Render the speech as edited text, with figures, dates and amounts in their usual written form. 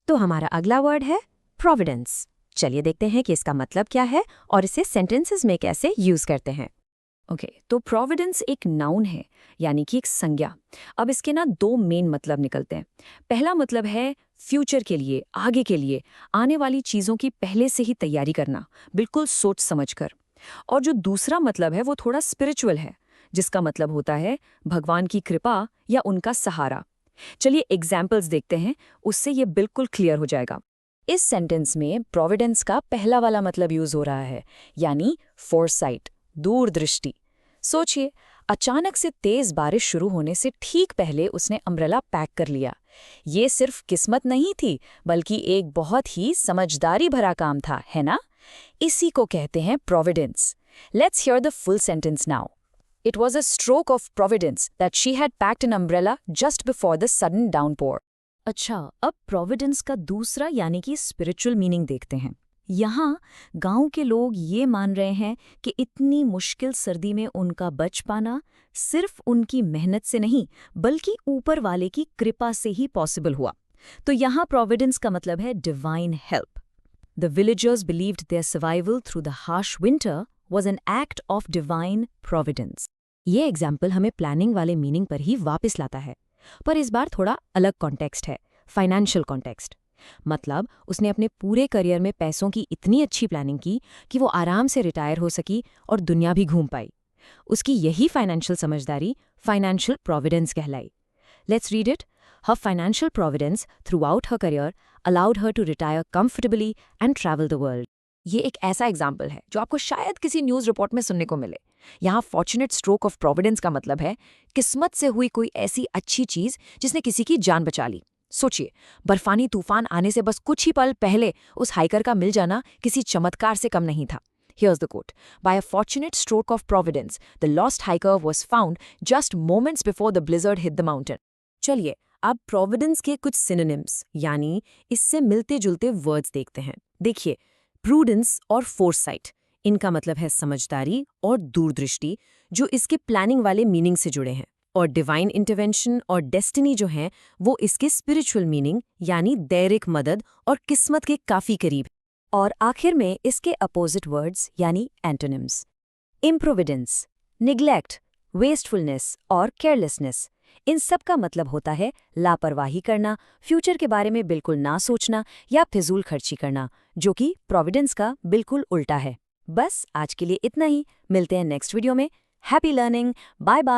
तो हमारा अगला वर्ड है प्रोविडेंस। चलिए देखते हैं कि इसका मतलब क्या है और इसे सेंटेंसेस में कैसे यूज करते हैं। ओके, तो प्रोविडेंस एक नाउन है, यानी कि एक संज्ञा। अब इसके ना दो मेन मतलब निकलते हैं। पहला मतलब है फ्यूचर के लिए, आगे के लिए, आने वाली चीज़ों की पहले से ही तैयारी करना, बिल्कुल सोच समझकर। और जो दूसरा मतलब है वो थोड़ा स्पिरिचुअल है, जिसका मतलब होता है भगवान की कृपा या उनका सहारा। चलिए एग्जाम्पल्स देखते हैं, उससे ये बिल्कुल क्लियर हो जाएगा। इस सेंटेंस में प्रोविडेंस का पहला वाला मतलब यूज हो रहा है, यानी फोरसाइट, दूरदृष्टि। सोचिए, अचानक से तेज बारिश शुरू होने से ठीक पहले उसने अम्ब्रेला पैक कर लिया। ये सिर्फ किस्मत नहीं थी, बल्कि एक बहुत ही समझदारी भरा काम था, है ना? इसी को कहते हैं Providence. Let's hear the full sentence now. It was a stroke of providence that she had packed an umbrella just before the sudden downpour. अच्छा, अब प्रोविडेंस का दूसरा यानी कि स्पिरिचुअल मीनिंग देखते हैं। यहाँ गांव के लोग ये मान रहे हैं कि इतनी मुश्किल सर्दी में उनका बच पाना सिर्फ उनकी मेहनत से नहीं, बल्कि ऊपर वाले की कृपा से ही पॉसिबल हुआ। तो यहाँ प्रोविडेंस का मतलब है divine help. The villagers believed their survival through the harsh winter was an act of divine providence. ये एग्जाम्पल हमें प्लानिंग वाले मीनिंग पर ही वापस लाता है, पर इस बार थोड़ा अलग कॉन्टेक्स्ट है, फाइनेंशियल कॉन्टेक्स्ट। मतलब उसने अपने पूरे करियर में पैसों की इतनी अच्छी प्लानिंग की कि वो आराम से रिटायर हो सकी और दुनिया भी घूम पाई। उसकी यही फाइनेंशियल समझदारी फाइनेंशियल प्रोविडेंस कहलाई। Let's read it. Her financial providence throughout her career allowed her to retire comfortably and travel the world. ये एक ऐसा एग्जाम्पल है जो आपको शायद किसी न्यूज़ रिपोर्ट में सुनने को मिले। यहाँ फॉर्चुनेट स्ट्रोक ऑफ प्रोविडेंस का मतलब है किस्मत से हुई कोई ऐसी अच्छी चीज़ जिसने किसी की जान बचा ली। सोचिए, बर्फानी तूफान आने से बस कुछ ही पल पहले उस हाइकर का मिल जाना किसी चमत्कार से कम नहीं था। Here's the quote. By a fortunate stroke of providence, the lost hiker was found just moments before the blizzard hit the mountain. चलिए, अब प्रोविडेंस के कुछ सिनोनिम्स यानी इससे मिलते जुलते वर्ड्स देखते हैं। देखिए, प्रूडेंस और फोरसाइट, इनका मतलब है समझदारी और दूरदृष्टि, जो इसके प्लानिंग वाले मीनिंग से जुड़े हैं। और डिवाइन इंटरवेंशन और डेस्टिनी जो हैं, वो इसके स्पिरिचुअल मीनिंग यानी दैरिक मदद और किस्मत के काफी करीब। और आखिर में इसके अपोजिट वर्ड्स यानी एंटोनिम्स। इम्प्रोविडेंस, निग्लेक्ट, वेस्टफुलनेस और केयरलेसनेस, इन सब का मतलब होता है लापरवाही करना, फ्यूचर के बारे में बिल्कुल ना सोचना या फिजूल खर्ची करना, जो कि प्रोविडेंस का बिल्कुल उल्टा है। बस आज के लिए इतना ही, मिलते हैं नेक्स्ट वीडियो में। Happy learning, bye bye.